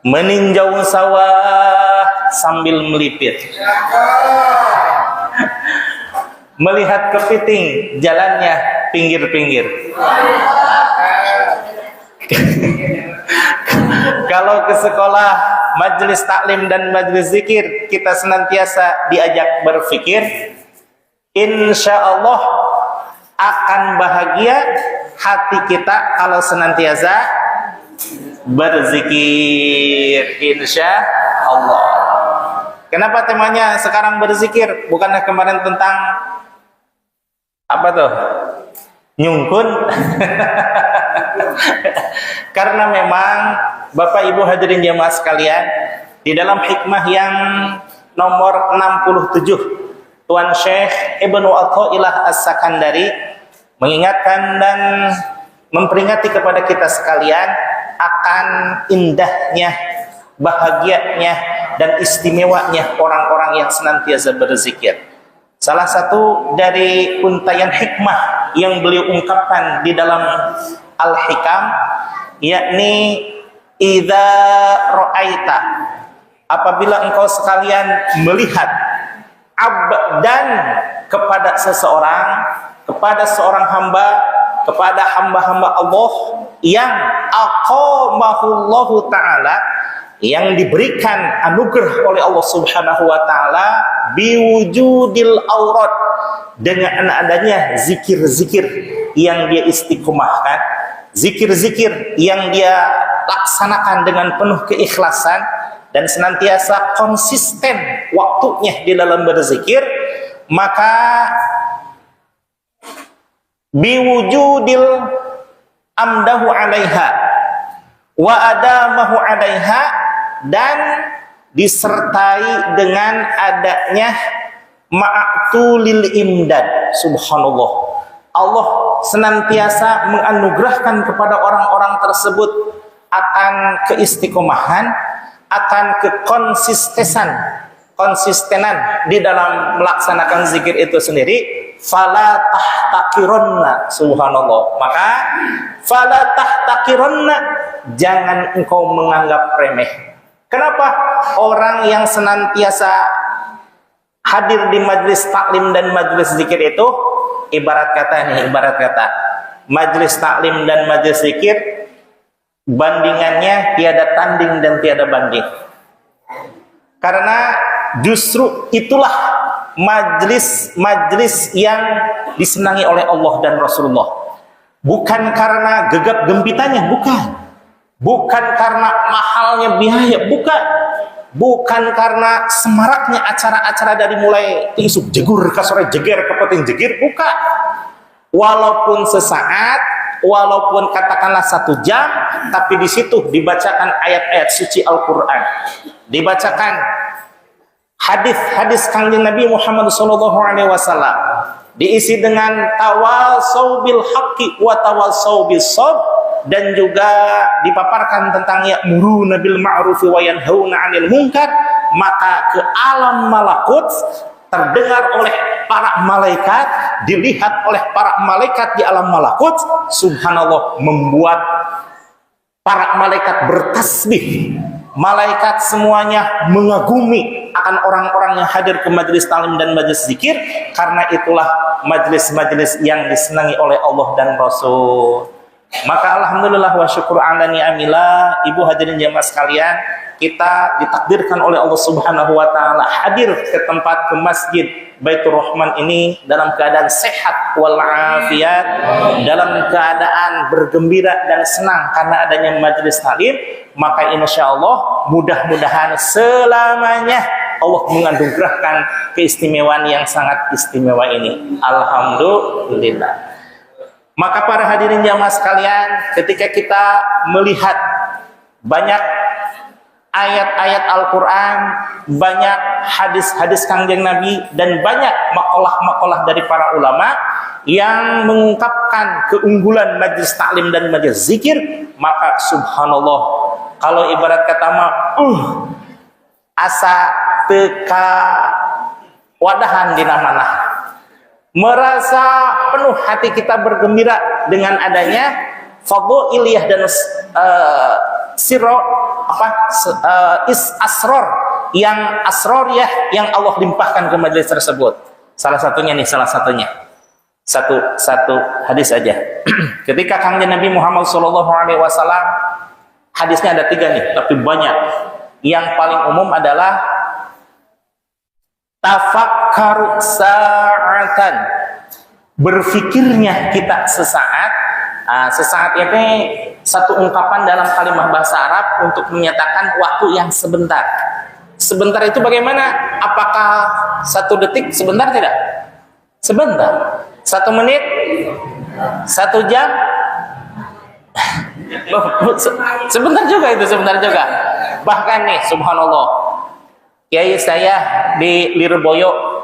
meninjau sawah sambil melipir, melihat kepiting jalannya pinggir-pinggir. Kalau ke sekolah, majelis taklim dan majelis zikir, kita senantiasa diajak berpikir, insya Allah akan bahagia hati kita kalau senantiasa berzikir, insya Allah. Kenapa temanya sekarang berzikir? Bukannya kemarin tentang apa tuh? Nyungkun. Karena memang Bapak Ibu hadirin jamaah sekalian, di dalam hikmah yang nomor 67, Tuan Syekh Ibnu Athaillah As-Sakandari mengingatkan dan memperingati kepada kita sekalian akan indahnya, bahagianya dan istimewanya orang-orang yang senantiasa berzikir. Salah satu dari untayan hikmah yang beliau ungkapkan di dalam Al-Hikam, yakni idza ra'aita, apabila engkau sekalian melihat abdan, kepada seseorang, kepada seorang hamba, kepada hamba-hamba Allah yang aqamahullahu ta'ala, yang diberikan anugerah oleh Allah Subhanahu wa ta'ala biwujudil aurat, dengan adanya zikir-zikir yang dia istiqomahkan, zikir-zikir yang dia laksanakan dengan penuh keikhlasan dan senantiasa konsisten waktunya di dalam berzikir, maka biwujudil amdahu alaiha wa adamahu alaiha, dan disertai dengan adanya ma'atulil imdad. Subhanallah, Allah senantiasa menganugerahkan kepada orang-orang tersebut akan keistiqomahan, akan konsistenan di dalam melaksanakan zikir itu sendiri. Fala tahtaqiranna, subhanallah, maka fala tahtaqiranna, jangan engkau menganggap remeh. Kenapa? Orang yang senantiasa hadir di majlis taklim dan majlis zikir itu, ibarat kata majlis taklim dan majlis zikir, bandingannya tiada tanding dan tiada banding. Karena justru itulah majlis yang disenangi oleh Allah dan Rasulullah. Bukan karena gegap gempitanya, bukan karena mahalnya biaya, bukan karena semaraknya acara-acara dari mulai isuk jegur ke sore jeger ke peting jegir, bukan. Walaupun sesaat, walaupun katakanlah 1 jam, tapi di situ dibacakan ayat-ayat suci Al-Quran, dibacakan hadis-hadis kanjeng Nabi Muhammad SAW, diisi dengan tawasau bil haqqi wa tawasau bis sabr, dan juga dipaparkan tentang ya'muruna bil ma'rufi wa yanhauna 'anil munkar, maka ke alam malakut terdengar oleh para malaikat, dilihat oleh para malaikat di alam malakut. Subhanallah, membuat para malaikat bertasbih. Malaikat semuanya mengagumi akan orang-orang yang hadir ke majlis talim dan majlis zikir, karena itulah majlis-majlis yang disenangi oleh Allah dan Rasul. Maka alhamdulillah wa syukur ala ni'amillah, ibu hadirin jamaah sekalian, kita ditakdirkan oleh Allah Subhanahu wa taala hadir ke tempat, ke masjid Baitur Rahman ini dalam keadaan sehat walafiat, dalam keadaan bergembira dan senang karena adanya majelis talim. Maka insyaallah mudah-mudahan selamanya Allah menganugerahkan keistimewaan yang sangat istimewa ini. Alhamdulillah. Maka para hadirin jamaah sekalian, ketika kita melihat banyak ayat-ayat Al-Quran, banyak hadis-hadis kanjeng Nabi, dan banyak makalah-makalah dari para ulama yang mengungkapkan keunggulan majlis taklim dan majlis zikir, maka subhanallah, kalau ibarat kata asa teka wadahan di mana, merasa penuh hati kita bergembira dengan adanya fadhiliyah dan siro asror yang Allah limpahkan ke majelis tersebut. Salah satunya satu hadis aja. Ketika kanjeng Nabi Muhammad SAW, hadisnya ada 3 nih, tapi banyak. Yang paling umum adalah tafakkaru sa'atan, berfikirnya kita sesaat. Sesaat itu satu ungkapan dalam kalimat bahasa Arab untuk menyatakan waktu yang sebentar. Sebentar itu bagaimana? Apakah 1 detik sebentar? Tidak. Sebentar. 1 menit, 1 jam, sebentar juga. Bahkan nih, subhanallah, kiai saya di Lirboyo,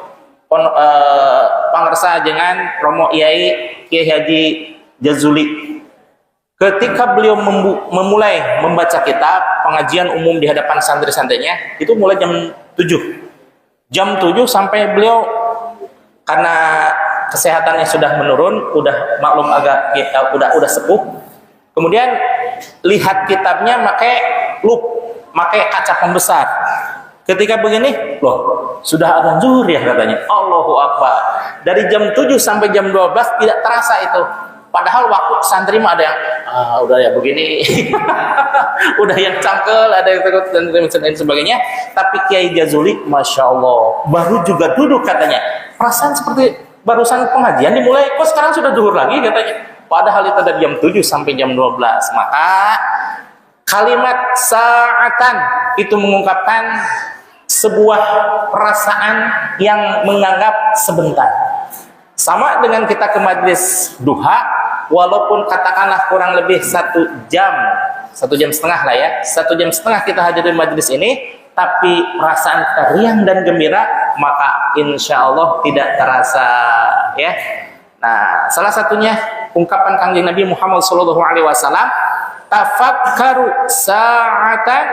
pangersa dengan Romo Kiai Haji Jazuli. Ketika beliau memulai membaca kitab pengajian umum di hadapan santri-santrinya, itu mulai jam 7. Jam 7 sampai beliau, karena kesehatannya sudah menurun, udah maklum udah sepuh. Kemudian lihat kitabnya pakai kaca pembesar. Ketika begini, loh, sudah adzan zuhur ya katanya. Allahu Akbar. Dari jam 7 sampai jam 12 tidak terasa itu. Padahal waktu santri mah ada yang udah ya begini. Udah yang cangkel, ada yang terus dan sebagainya. Tapi Kiai Jazuli, Masya Allah, baru juga duduk katanya. Perasaan seperti barusan pengajian dimulai, kok sekarang sudah zuhur lagi katanya. Padahal itu dari jam 7 sampai jam 12. Maka kalimat sa'atan itu mengungkapkan sebuah perasaan yang menganggap sebentar. Sama dengan kita ke majlis duha, walaupun katakanlah kurang lebih 1 jam, 1,5 jam lah ya, 1,5 jam kita hadir di majlis ini, tapi perasaan kita riang dan gembira, maka insya Allah tidak terasa ya. Nah, salah satunya ungkapan kanjeng Nabi Muhammad SAW, tafakkaru sa'atan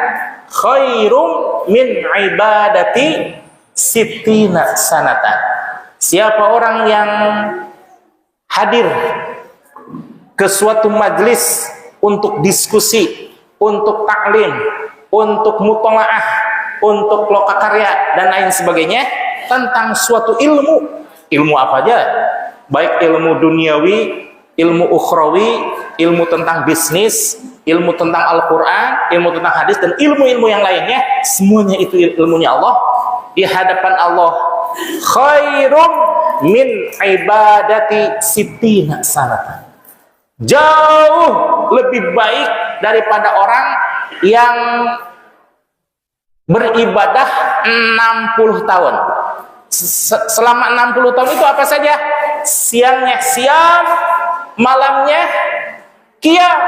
khairum min ibadati sittina sanatan. Siapa orang yang hadir ke suatu majlis untuk diskusi, untuk taklim, untuk mutolaah, untuk lokakarya dan lain sebagainya tentang suatu ilmu apa aja, baik ilmu duniawi, ilmu ukhrawi, ilmu tentang bisnis, ilmu tentang Al-Quran, ilmu tentang hadis, dan ilmu-ilmu yang lainnya, semuanya itu ilmunya Allah. Di hadapan Allah, khairum min ibadati sittina sanatan, jauh lebih baik daripada orang yang beribadah 60 tahun. Selama 60 tahun itu apa saja? Siangnya siam, malamnya qiyam.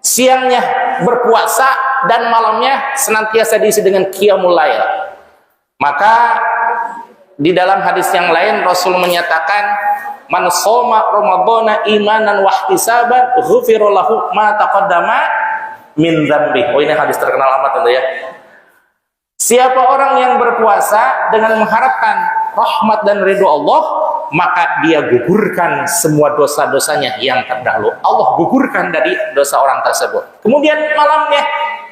Siangnya berpuasa dan malamnya senantiasa diisi dengan qiyamul lail. Maka di dalam hadis yang lain Rasul menyatakan, man shoma ramadhana imanan wa ihtisaban ghufira lahu ma taqaddama min dzambi. Oh, ini hadis terkenal amat tentu ya. Siapa orang yang berpuasa dengan mengharapkan rahmat dan ridho Allah, maka dia gugurkan semua dosa-dosanya yang terdahulu. Allah gugurkan dari dosa orang tersebut. Kemudian malamnya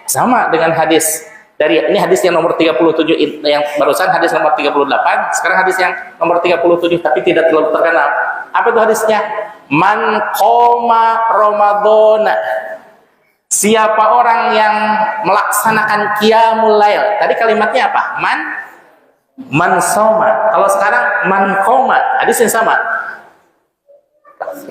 sama dengan hadis dari ini, hadis yang nomor 37 yang barusan, hadis nomor 38, sekarang hadis yang nomor 37 tapi tidak terlalu terkenal. Apa itu hadisnya? Man qoma ramadhana, siapa orang yang melaksanakan qiyamul lail. Tadi kalimatnya apa? Man soma. Kalau sekarang man qoma, hadisnya sama,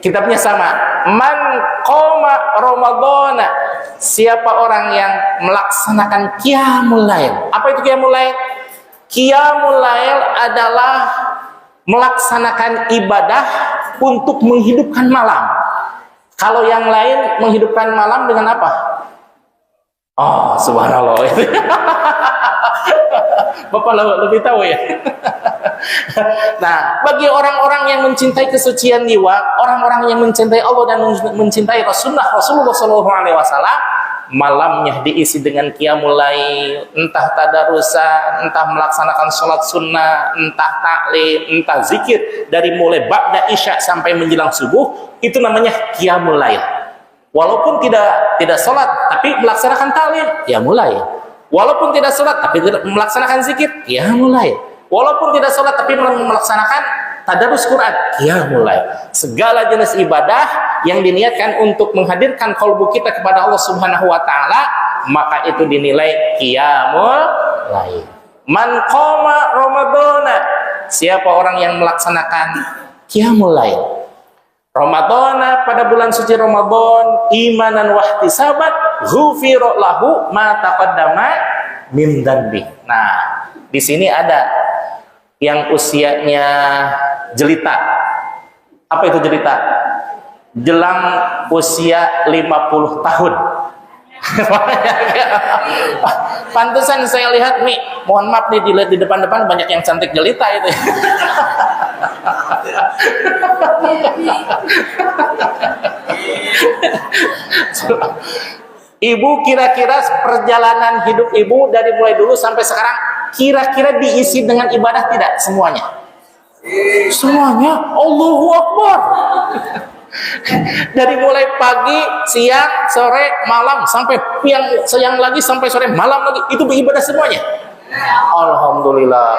kitabnya sama. Man qoma ramadhana, siapa orang yang melaksanakan qiyamul lail. Apa itu qiyamul lail? Qiyamul lail adalah melaksanakan ibadah untuk menghidupkan malam. Kalau yang lain menghidupkan malam dengan apa? Oh, subhanallah. Bapak lebih tahu ya. Nah, bagi orang-orang yang mencintai kesucian jiwa, orang-orang yang mencintai Allah dan mencintai Rasulullah SAW, malamnya diisi dengan qiyamul lail, entah tadarusan, entah melaksanakan sholat sunnah, entah taklim, entah zikir dari mulai ba'da isya sampai menjelang subuh, itu namanya qiyamul lail. Walaupun tidak sholat tapi melaksanakan taklim, ya mulai. Walaupun tidak sholat tapi tidak melaksanakan zikir, ya mulai. Walaupun tidak sholat tapi melaksanakan tadarus Quran, ya mulai. Segala jenis ibadah yang diniatkan untuk menghadirkan qalbu kita kepada Allah Subhanahu wa taala, maka itu dinilai qiyamul lail. Man qama ramadhana, siapa orang yang melaksanakan qiyamul lail Ramadhana pada bulan suci Ramadan imanan wa ihtisaban ghufira lahu ma taqaddama min dzanbi. Nah, di sini ada yang usianya jelita. Apa itu jelita? Jelang usia 50 tahun. Pantesan saya lihat nih, mohon maaf nih, dilihat di depan-depan banyak yang cantik jelita itu. Ibu, kira-kira perjalanan hidup ibu dari mulai dulu sampai sekarang kira-kira diisi dengan ibadah tidak? Semuanya? Semuanya? Allahu Akbar. Dari mulai pagi, siang, sore, malam, sampai siang lagi, sampai sore, malam lagi, itu beribadah semuanya. Alhamdulillah.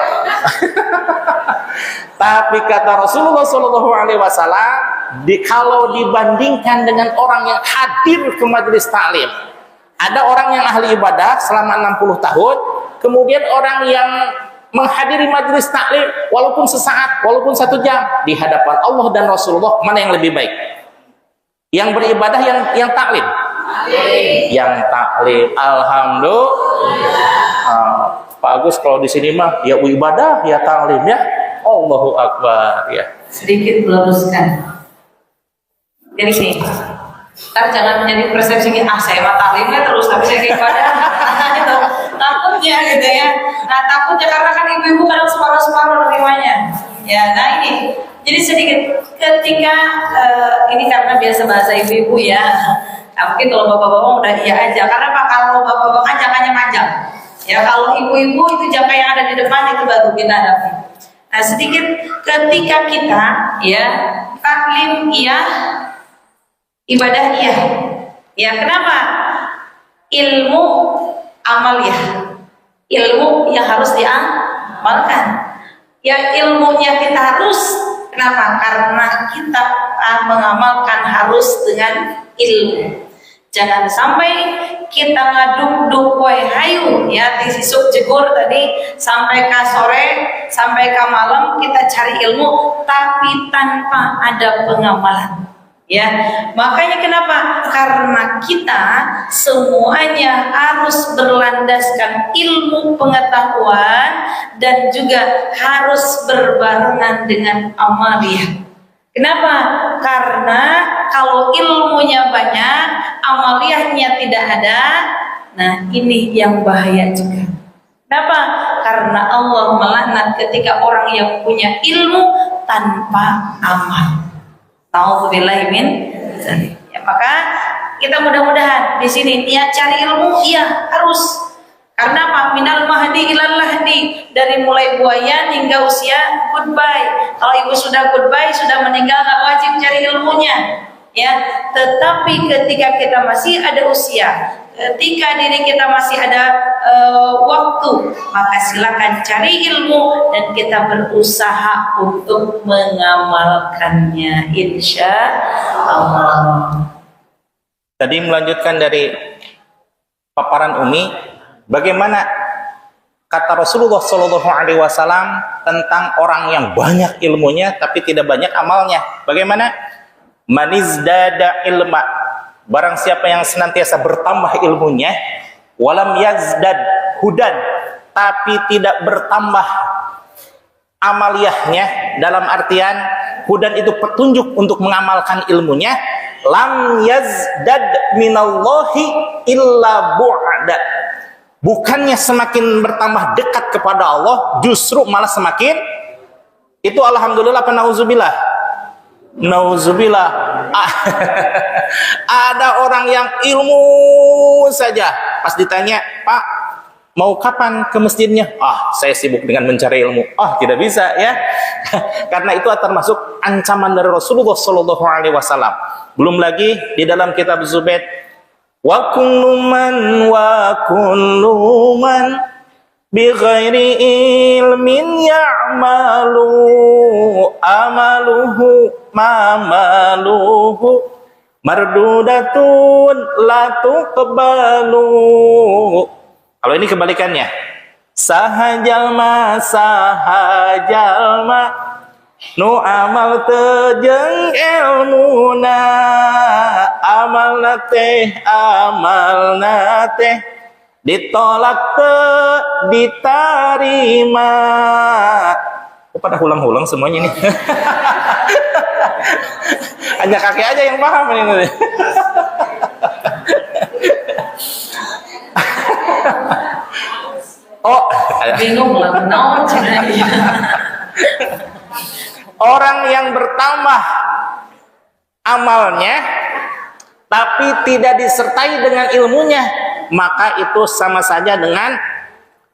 Tapi kata Rasulullah SAW, kalau dibandingkan dengan orang yang hadir ke majelis taklim, ada orang yang ahli ibadah selama 60 tahun, kemudian orang yang menghadiri majelis taklim walaupun sesaat, walaupun 1 jam di hadapan Allah dan Rasulullah, mana yang lebih baik? Yang beribadah yang taklim? Yang taklim. Alhamdulillah. Pak Agus kalau di sini mah ya ibadah ya taklim ya. Allahu Akbar ya. Sedikit meluruskan. Jadi sih, jangan menjadi persepsi saya mah taklimnya terus tapi saya ibadah. Gitu. Takutnya gitu ya. Nah, takutnya karena kan ibu-ibu kadang separuh-separuh nerimanya. Ya, nah ini. Jadi sedikit ketika ini karena biasa bahasa ibu-ibu ya. Nah, mungkin kalau bapak-bapak udah iya aja. Karena Pak kalau bapak-bapak kan jangkanya panjang. Ya, kalau ibu-ibu itu jangka yang ada di depan itu baru kita hadapi. Nah, sedikit ketika kita ya taklim iya, ibadah iya. Ya, kenapa? Ilmu amal ya. Ilmu yang harus diamalkan. Ya, ilmunya kita harus, kenapa? Karena kita mengamalkan harus dengan ilmu. Jangan sampai kita ngaduk-duk wae hayu ya di sisuk jegur tadi sampai ke sore, sampai ke malam kita cari ilmu tapi tanpa ada pengamalan. Ya, makanya kenapa? Karena kita semuanya harus berlandaskan ilmu pengetahuan dan juga harus berbarengan dengan amaliyah. Kenapa? Karena kalau ilmunya banyak, amaliyahnya tidak ada, nah ini yang bahaya juga. Kenapa? Karena Allah melaknat ketika orang yang punya ilmu tanpa amal. Nauzubillahi min dzalik. Ya, maka kita mudah-mudahan di sini niat cari ilmu iya harus. Karena apa? Minal mahdi ilal lahdi, dari mulai buayan hingga usia goodbye. Kalau ibu sudah goodbye, sudah meninggal, nggak wajib cari ilmunya. Ya, tetapi ketika kita masih ada usia, ketika diri kita masih ada waktu, maka silakan cari ilmu dan kita berusaha untuk mengamalkannya, insya Allah. Tadi melanjutkan dari paparan Umi, bagaimana kata Rasulullah SAW tentang orang yang banyak ilmunya tapi tidak banyak amalnya. Bagaimana? Manizdada ilma, barang siapa yang senantiasa bertambah ilmunya, walam yazdad hudan, tapi tidak bertambah amaliyahnya, dalam artian hudan itu petunjuk untuk mengamalkan ilmunya, lam yazdad minallahi illa bu'da, bukannya semakin bertambah dekat kepada Allah, justru malah semakin, itu alhamdulillah apa nauzubillah? Nauzubillah. Ada orang yang ilmu saja, pas ditanya, Pak, Mau kapan ke masjidnya? Saya sibuk dengan mencari ilmu. Tidak bisa ya. Karena itu termasuk ancaman dari Rasulullah Shallallahu Alaihi Wasallam. Belum lagi di dalam kitab Zubayd, wa kullu man bighairi ilmin ya'malu amaluhu mamaluhu mardudatun la tuqbalu. Kalau ini kebalikannya, sahajalma nu amal tejeng ilmuna amal nate ditolak diterima. Pada hulang-hulang semuanya nih. Hanya kakek aja yang paham ini. Bingung lah, naon cenanya. Orang yang bertambah amalnya tapi tidak disertai dengan ilmunya, maka itu sama saja dengan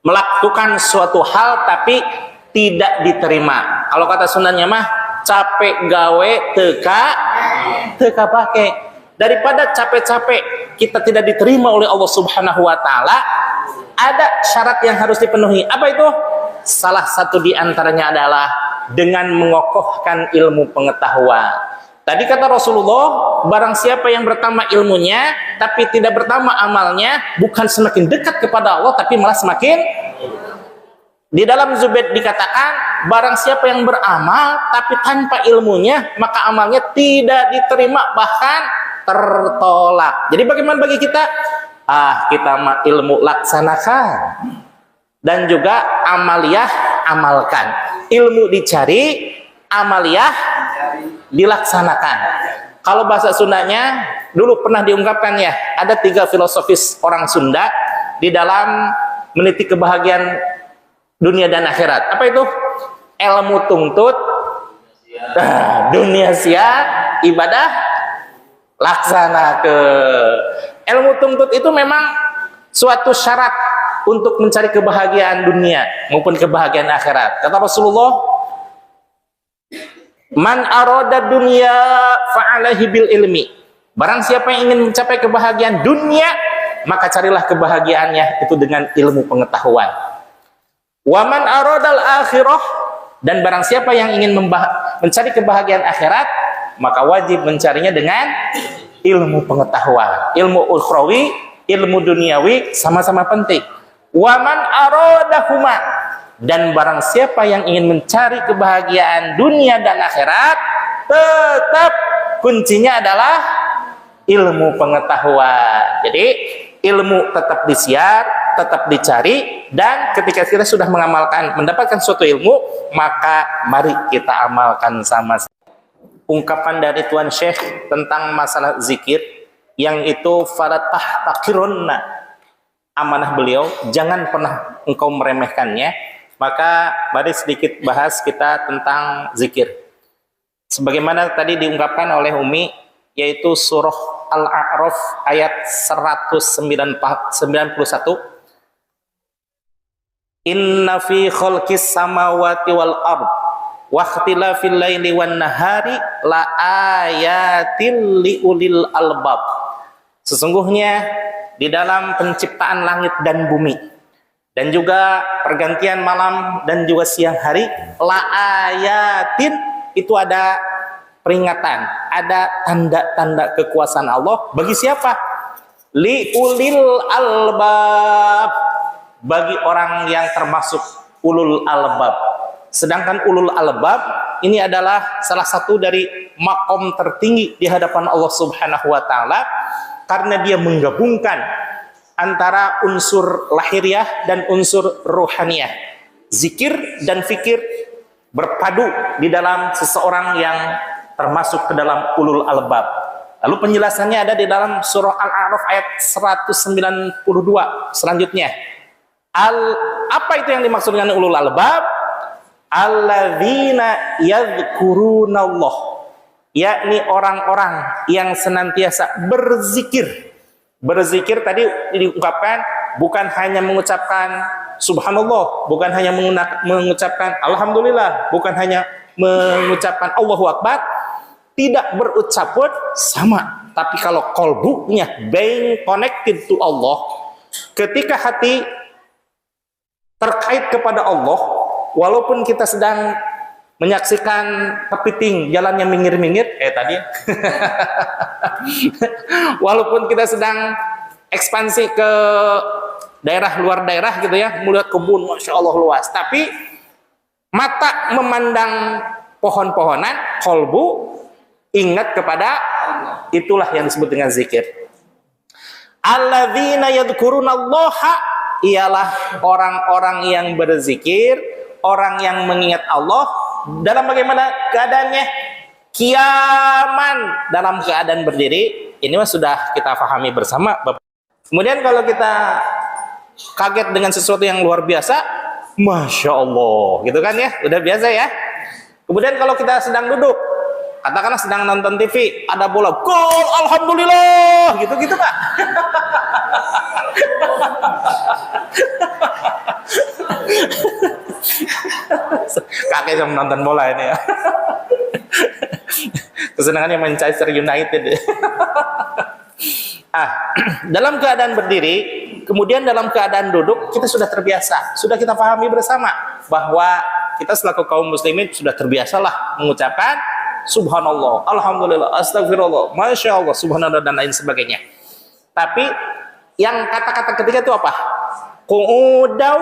melakukan suatu hal tapi tidak diterima. Kalau kata Sundanya mah capek gawe teka pakai. Daripada capek-capek kita tidak diterima oleh Allah Subhanahu wa taala, ada syarat yang harus dipenuhi. Apa itu? Salah satu di antaranya adalah dengan mengokohkan ilmu pengetahuan. Tadi kata Rasulullah, barang siapa yang bertambah ilmunya tapi tidak bertambah amalnya, bukan semakin dekat kepada Allah tapi malah semakin. Di dalam Zubayd dikatakan, barang siapa yang beramal tapi tanpa ilmunya, maka amalnya tidak diterima, bahkan tertolak. Jadi bagaimana bagi kita? Kita ilmu laksanakan dan juga amaliyah amalkan. Ilmu dicari, amaliyah dilaksanakan. Kalau bahasa Sundanya dulu pernah diungkapkan ya, ada 3 filosofis orang Sunda di dalam meniti kebahagiaan dunia dan akhirat. Apa itu? Ilmu tungtut, dunia sia, ibadah laksana ke. Ilmu tungtut itu memang suatu syarat untuk mencari kebahagiaan dunia maupun kebahagiaan akhirat. Kata Rasulullah, man arada dunya fa'alaihi bil ilmi. Barang siapa yang ingin mencapai kebahagiaan dunia, maka carilah kebahagiaannya itu dengan ilmu pengetahuan. Wa man aradal akhirah, dan barang siapa yang ingin mencari kebahagiaan akhirat, maka wajib mencarinya dengan ilmu pengetahuan. Ilmu ukhrawi, ilmu duniawi sama-sama penting. Wa man aradahuma, dan barang siapa yang ingin mencari kebahagiaan dunia dan akhirat, tetap kuncinya adalah ilmu pengetahuan. Jadi ilmu tetap disiar, tetap dicari, dan ketika kita sudah mendapatkan suatu ilmu, maka mari kita amalkan sama-sama. Ungkapan dari Tuan Syekh tentang masalah zikir, yang itu falatah takirunna, amanah beliau, jangan pernah engkau meremehkannya. Maka mari sedikit bahas kita tentang zikir. Sebagaimana tadi diungkapkan oleh Umi, yaitu surah Al-A'raf ayat 191. Inna fi khalqis samawati wal ard wa ikhtilafil laili wan nahari la ayatil liulil albab. Sesungguhnya di dalam penciptaan langit dan bumi dan juga pergantian malam dan juga siang hari, la ayatin, itu ada peringatan, ada tanda-tanda kekuasaan Allah bagi siapa? Liulil albab, bagi orang yang termasuk ulul albab. Sedangkan ulul albab ini adalah salah satu dari makom tertinggi di hadapan Allah Subhanahu wa taala, karena dia menggabungkan antara unsur lahiriah dan unsur ruhaniyah. Zikir dan fikir berpadu di dalam seseorang yang termasuk ke dalam ulul albab. Lalu penjelasannya ada di dalam surah Al-A'raf ayat 192 selanjutnya. Apa itu yang dimaksud dengan ulul albab? Alladzina yadhkurunallah, yakni orang-orang yang senantiasa berzikir. Berzikir tadi diungkapkan bukan hanya mengucapkan subhanallah, bukan hanya mengucapkan alhamdulillah, bukan hanya mengucapkan Allahu Akbar, tidak berucap pun sama. Tapi kalau kolbunya being connected to Allah, ketika hati terkait kepada Allah, walaupun kita sedang menyaksikan kepiting jalannya minggir-minggir, tadi walaupun kita sedang ekspansi ke daerah luar daerah gitu ya, melihat kebun masya Allah luas, tapi mata memandang pohon-pohonan, kolbu ingat kepada Allah. Itulah yang disebut dengan zikir. Alladzina yadhkurunallaha, ialah orang-orang yang berzikir, orang yang mengingat Allah dalam bagaimana keadaannya? Qiyaman, dalam keadaan berdiri. Ini mah sudah kita pahami bersama, Bapak. Kemudian kalau kita kaget dengan sesuatu yang luar biasa, masya Allah, gitu kan ya, udah biasa ya. Kemudian kalau kita sedang duduk, katakanlah sedang nonton TV, ada bola, gol, alhamdulillah, gitu-gitu Pak. Kakek sama nonton bola ini ya. Kesenangannya Manchester United. Dalam keadaan berdiri, kemudian dalam keadaan duduk, kita sudah terbiasa, sudah kita pahami bersama bahwa kita selaku kaum muslimin sudah terbiasalah mengucapkan subhanallah, alhamdulillah, astagfirullah, masya Allah, subhanallah, dan lain sebagainya. Tapi yang kata-kata ketiga itu apa? Qu'udaw,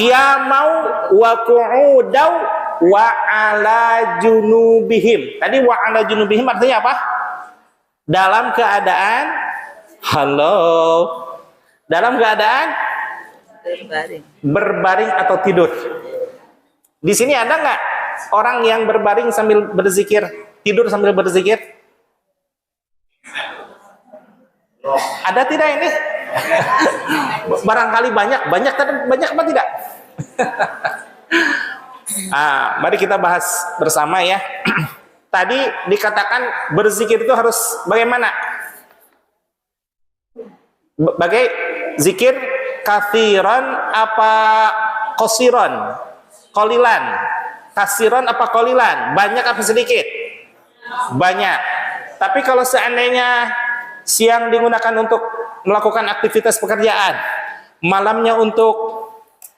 qiyamau wa qu'udaw wa ala junubihim. Tadi wa ala junubihim artinya apa? Dalam keadaan dalam keadaan berbaring atau tidur. Di sini ada nggak orang yang berbaring sambil berzikir, tidur sambil berzikir? Ada tidak ini? Barangkali banyak, tapi banyak apa tidak? Mari kita bahas bersama ya. Tadi dikatakan berzikir itu harus bagaimana? Bagai zikir kathiran apa qasiran? Qalilan. Kasiran apa qalilan? Banyak apa sedikit? Banyak. Tapi kalau seandainya siang digunakan untuk melakukan aktivitas pekerjaan, malamnya untuk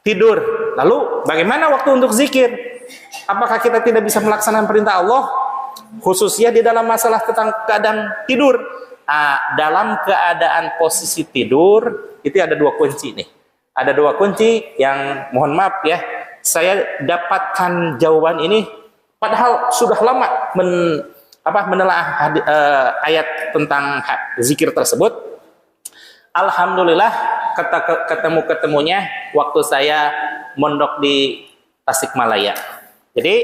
tidur, lalu bagaimana waktu untuk zikir? Apakah kita tidak bisa melaksanakan perintah Allah? Khususnya di dalam masalah tentang keadaan tidur. Dalam keadaan posisi tidur, itu ada dua kunci nih. Ada dua kunci yang mohon maaf ya, saya dapatkan jawaban ini padahal sudah lama menelaah ayat tentang zikir tersebut. Alhamdulillah ketemu-ketemunya waktu saya mondok di Tasikmalaya. Jadi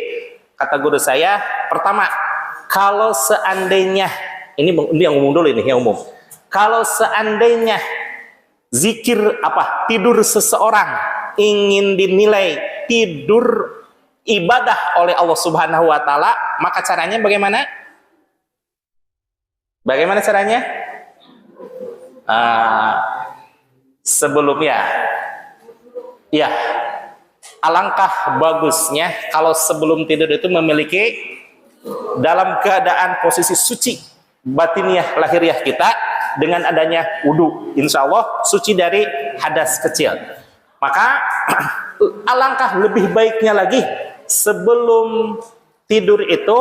kata guru saya, pertama, kalau seandainya ini yang umum dulu, ini yang umum. Kalau seandainya zikir tidur seseorang ingin dinilai tidur ibadah oleh Allah Subhanahu wa taala, maka caranya bagaimana? Bagaimana caranya? Sebelumnya, ya, alangkah bagusnya kalau sebelum tidur itu memiliki dalam keadaan posisi suci batiniah lahiriah kita dengan adanya wudu, insya Allah suci dari hadas kecil. Maka alangkah lebih baiknya lagi sebelum tidur itu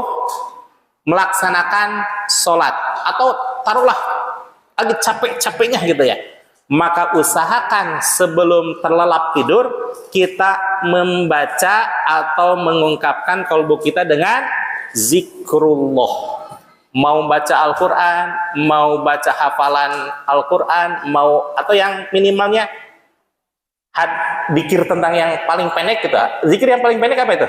melaksanakan sholat, atau taruhlah lagi capek-capeknya gitu ya, maka usahakan sebelum terlelap tidur kita membaca atau mengungkapkan kalbu kita dengan zikrullah. Mau baca Al-Quran, mau baca hafalan Al-Quran, atau yang minimalnya zikir tentang yang paling pendek gitu. Zikir yang paling pendek apa itu?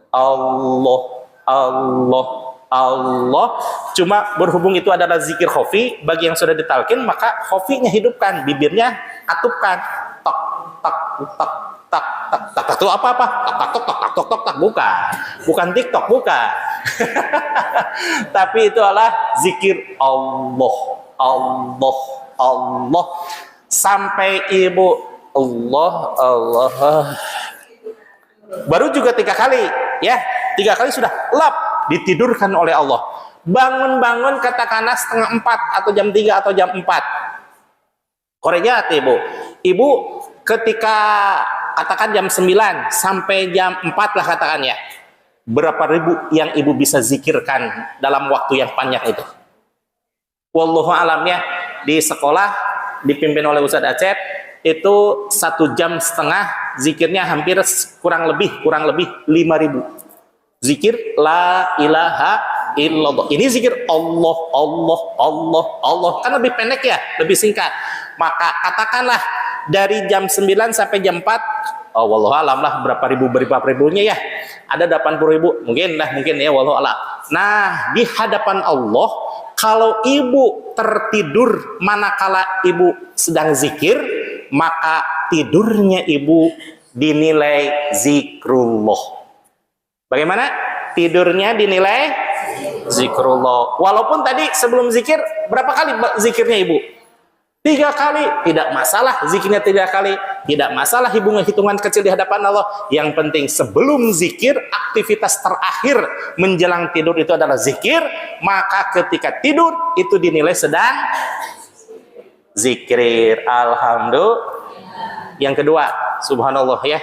Allah, Allah, Allah. Cuma berhubung itu adalah zikir khofi, bagi yang sudah ditalkin maka khofinya hidupkan, bibirnya atupkan. Tok tok tok tok tok tok. Itu apa-apa? Tok tok tok tok tok tok, bukan TikTok, bukan. Tapi itu adalah zikir Allah. Allah, Allah. Sampai ibu Allah, Allah. Baru juga 3 kali, ya. 3 kali sudah lap, ditidurkan oleh Allah. Bangun-bangun katakanlah setengah 4 atau jam 3 atau jam 4. Korea ibu. Ibu ketika katakan jam 9 sampai jam 4 lah katakan ya. Berapa ribu yang ibu bisa zikirkan dalam waktu yang panjang itu? Wallahu alam ya. Di sekolah dipimpin oleh Ustadz Acep itu 1,5 jam zikirnya hampir kurang lebih 5.000 zikir la ilaha illallah. Ini zikir Allah, Allah, Allah, Allah, kan lebih pendek ya, lebih singkat. Maka katakanlah dari jam 9 sampai jam 4, oh wallahu alam lah berapa ribunya ya, ada 80.000 mungkin ya, wallahu alam. Nah, di hadapan Allah kalau ibu tertidur manakala ibu sedang zikir, maka tidurnya ibu dinilai zikrullah. Bagaimana? Tidurnya dinilai zikrullah. Walaupun tadi sebelum zikir berapa kali zikirnya ibu? 3 kali, tidak masalah zikirnya 3 kali, tidak masalah ibu hitungan kecil di hadapan Allah. Yang penting sebelum zikir, aktivitas terakhir menjelang tidur itu adalah zikir, maka ketika tidur itu dinilai sedang zikir. Alhamdulillah. Yang kedua, subhanallah ya.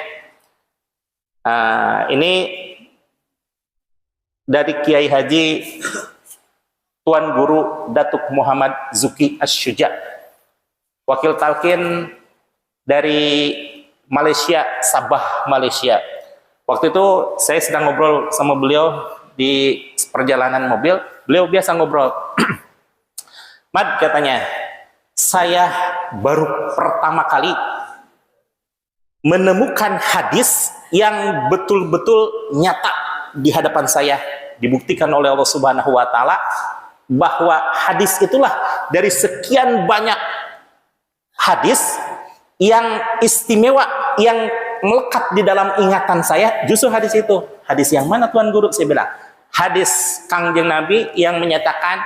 Ini dari Kiai Haji Tuan Guru Datuk Muhammad Zuki Asy-Syuja, wakil talqin dari Malaysia, Sabah, Malaysia. Waktu itu saya sedang ngobrol sama beliau di perjalanan mobil. Beliau biasa ngobrol. Mad, katanya, saya baru pertama kali menemukan hadis yang betul-betul nyata di hadapan saya, dibuktikan oleh Allah Subhanahu wa taala, bahwa hadis itulah dari sekian banyak hadis yang istimewa, yang melekat di dalam ingatan saya, justru hadis itu. Hadis yang mana Tuan Guru? Saya bilang, hadis Kangjeng Nabi yang menyatakan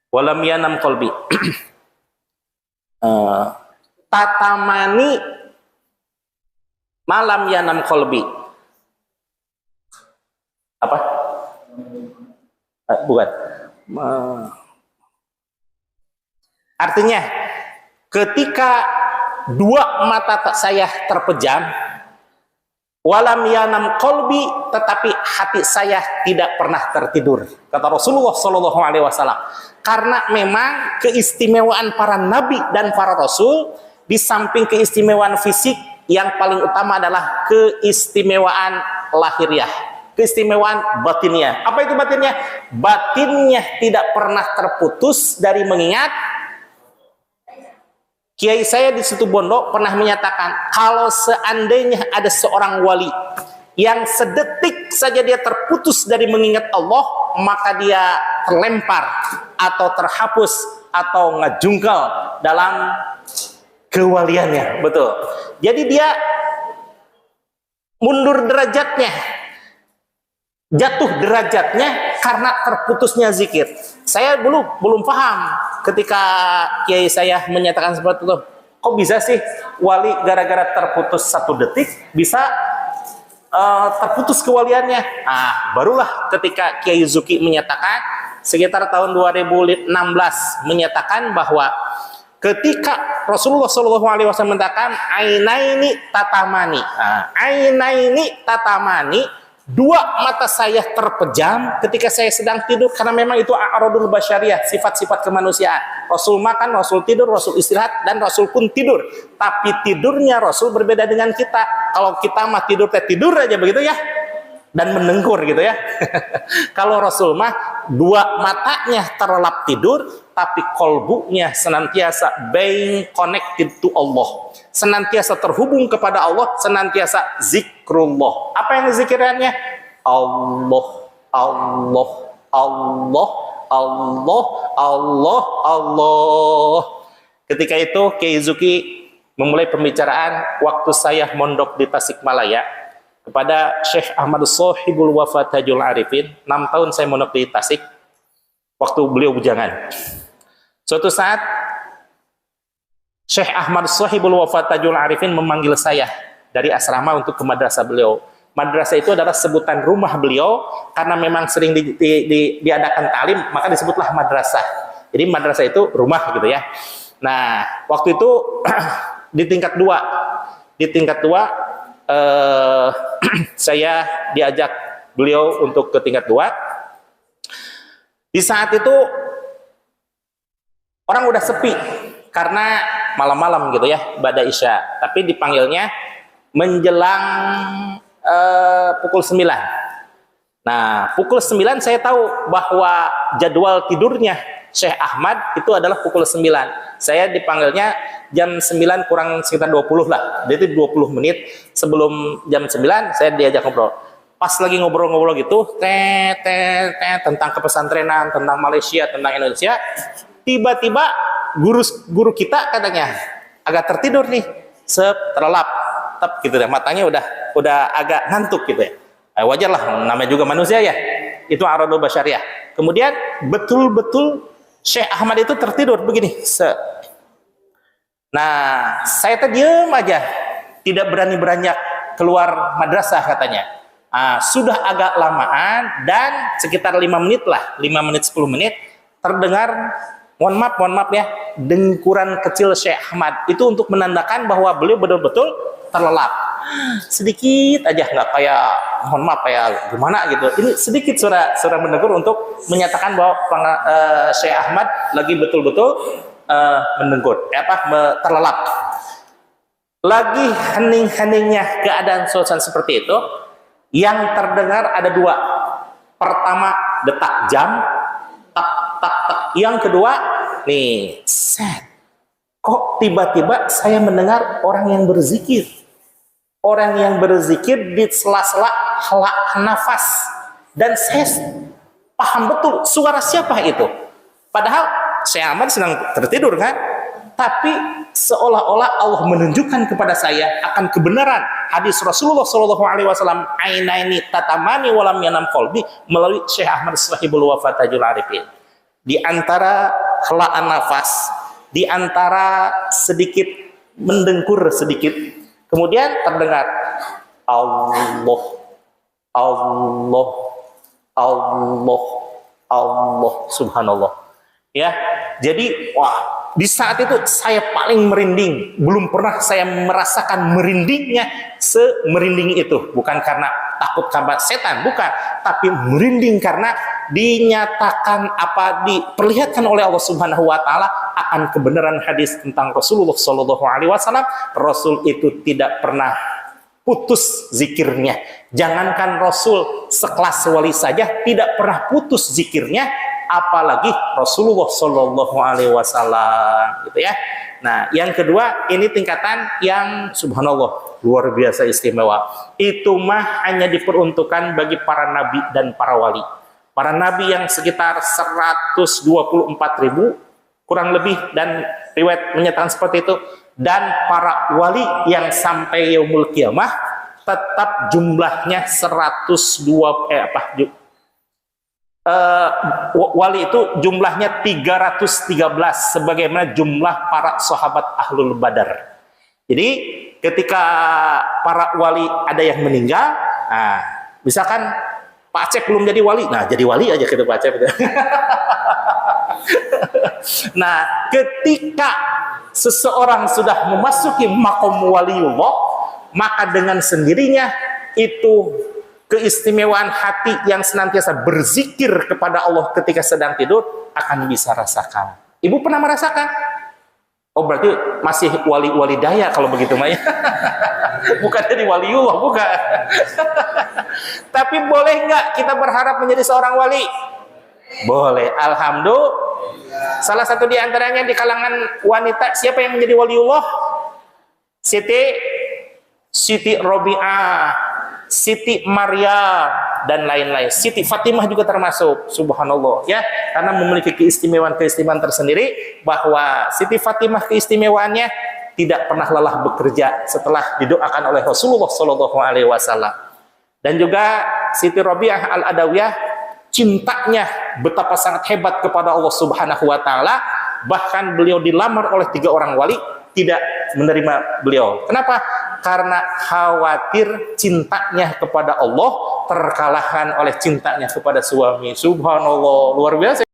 walam yanam qalbi tatamani malam yanam qalbi. Apa? Bukan. Artinya ketika 2 mata saya terpejam, walam yanam qalbi, tetapi hati saya tidak pernah tertidur, kata Rasulullah Shallallahu Alaihi Wasallam. Karena memang keistimewaan para nabi dan para rasul, di samping keistimewaan fisik, yang paling utama adalah keistimewaan lahiriah, keistimewaan batinnya. Apa itu batinnya? Batinnya tidak pernah terputus dari mengingat. Kiai saya di Situbondo pernah menyatakan, kalau seandainya ada seorang wali yang sedetik saja dia terputus dari mengingat Allah, maka dia terlempar atau terhapus atau ngejungkal dalam kewaliannya. Betul. Jadi dia mundur derajatnya, jatuh derajatnya karena terputusnya zikir. Saya dulu belum paham ketika kiai saya menyatakan seperti itu. Kok bisa sih wali gara-gara terputus 1 detik bisa terputus kewaliannya? Barulah ketika Kiai Zuki menyatakan sekitar tahun 2016 menyatakan bahwa ketika Rasulullah SAW mengatakan ainaini tatamani, ainaini tatamani, 2 mata saya terpejam ketika saya sedang tidur, karena memang itu a'radul basyariyah, sifat-sifat kemanusiaan. Rasul makan, Rasul tidur, Rasul istirahat, dan Rasul pun tidur. Tapi tidurnya Rasul berbeda dengan kita. Kalau kita mah tidur aja begitu ya, dan mendengkur gitu ya. Kalau Rasul mah 2 matanya terlelap tidur, tapi kolbunya senantiasa being connected to Allah, senantiasa terhubung kepada Allah, senantiasa zikrullah. Apa yang zikirannya? Allah, Allah, Allah, Allah, Allah, Allah. Ketika itu Kiai Zuki memulai pembicaraan waktu saya mondok di Tasikmalaya. kepada Syekh Ahmad Shahibul Wafa Tajul Arifin. 6 tahun saya mondok di Tasik waktu beliau bujangan. Suatu saat Syekh Ahmad Shahibul Wafa Tajul Arifin memanggil saya dari asrama untuk ke madrasah beliau. Madrasah itu adalah sebutan rumah beliau karena memang sering diadakan talim, maka disebutlah madrasah. Jadi madrasah itu rumah gitu ya. Nah, waktu itu di tingkat 2 saya diajak beliau untuk ke tingkat 2. Di saat itu orang udah sepi karena malam-malam gitu ya, ba'da isya. Tapi dipanggilnya menjelang pukul 9. Nah, pukul 9 saya tahu bahwa jadwal tidurnya Syekh Ahmad itu adalah pukul 9. Saya dipanggilnya jam 9 kurang sekitar 20 lah. Jadi 20 menit sebelum jam 9 saya diajak ngobrol. Pas lagi ngobrol-ngobrol gitu, tentang kepesantrenan, tentang Malaysia, tentang Indonesia, tiba-tiba guru kita katanya agak tertidur nih, terlelap, gitu deh, matanya udah agak ngantuk gitu ya. Wajar lah, namanya juga manusia ya. Itu aradul basyariah. Kemudian betul-betul Syekh Ahmad itu tertidur begini. Nah, saya terdiam aja, tidak berani beranjak keluar madrasah katanya. Sudah agak lamaan dan sekitar 5 menit lah, 5 menit 10 menit terdengar, mohon maaf ya, dengkuran kecil Syekh Ahmad. Itu untuk menandakan bahwa beliau betul-betul terlelap. Sedikit aja, nggak kayak mohon maaf kayak gimana gitu. Ini sedikit suara mendegur untuk menyatakan bahwa Syekh Ahmad lagi betul-betul mendengkur, terlelap. Lagi hening-heningnya keadaan suasana seperti itu, yang terdengar ada 2. Pertama, detak jam, tak tak tak. Yang kedua, nih, set. Kok tiba-tiba saya mendengar orang yang berzikir. Orang yang berzikir di sela-sela hela nafas. Dan saya paham betul suara siapa itu. Padahal Syekh Ahmad sedang tertidur kan. Tapi seolah-olah Allah menunjukkan kepada saya akan kebenaran hadis Rasulullah SAW, ainaini tatamani walam yanam qalbi, melalui Syekh Ahmad Shahibul Wafa Tajul Arifin. Di antara helaan nafas, di antara sedikit mendengkur sedikit, kemudian terdengar Allah, Allah, Allah, Allah, subhanallah. Ya, jadi di saat itu saya paling merinding. Belum pernah saya merasakan merindingnya semerinding itu. Bukan karena takut sama setan, bukan, tapi merinding karena dinyatakan diperlihatkan oleh Allah Subhanahu wa taala akan kebenaran hadis tentang Rasulullah sallallahu alaihi wasallam. Rasul itu tidak pernah putus zikirnya. Jangankan Rasul sekelas wali saja tidak pernah putus zikirnya, apalagi Rasulullah sallallahu alaihi wasallam, gitu ya. Nah, yang kedua, ini tingkatan yang subhanallah luar biasa istimewa. Itu mah hanya diperuntukkan bagi para nabi dan para wali. Para nabi yang sekitar 124.000 kurang lebih, dan riwayat menyatakan seperti itu, dan para wali yang sampai yaumul kiamah tetap jumlahnya 102 wali itu jumlahnya 313 sebagaimana jumlah para sahabat ahlul badar. Jadi ketika para wali ada yang meninggal, misalkan Pak Acep belum jadi wali, nah jadi wali aja kita Pak Acep. Nah, ketika seseorang sudah memasuki maqam waliullah, maka dengan sendirinya itu keistimewaan hati yang senantiasa berzikir kepada Allah ketika sedang tidur akan bisa rasakan. Ibu pernah merasakan? Oh, berarti masih wali daya kalau begitu Maya. Bukan jadi waliullah, bukan. Tapi boleh nggak kita berharap menjadi seorang wali? Boleh, alhamdulillah. Salah satu di antaranya di kalangan wanita, siapa yang menjadi waliullah? Siti Robi'ah, Siti Maryam, dan lain-lain. Siti Fatimah juga termasuk, subhanallah ya, karena memiliki keistimewaan tersendiri, bahwa Siti Fatimah keistimewaannya tidak pernah lelah bekerja setelah didoakan oleh Rasulullah SAW. Dan juga Siti Rabi'ah Al-Adawiyah, cintanya betapa sangat hebat kepada Allah Subhanahu wa taala, bahkan beliau dilamar oleh 3 orang wali, tidak menerima beliau. Kenapa? Karena khawatir cintanya kepada Allah terkalahkan oleh cintanya kepada suami. Subhanallah, luar biasa.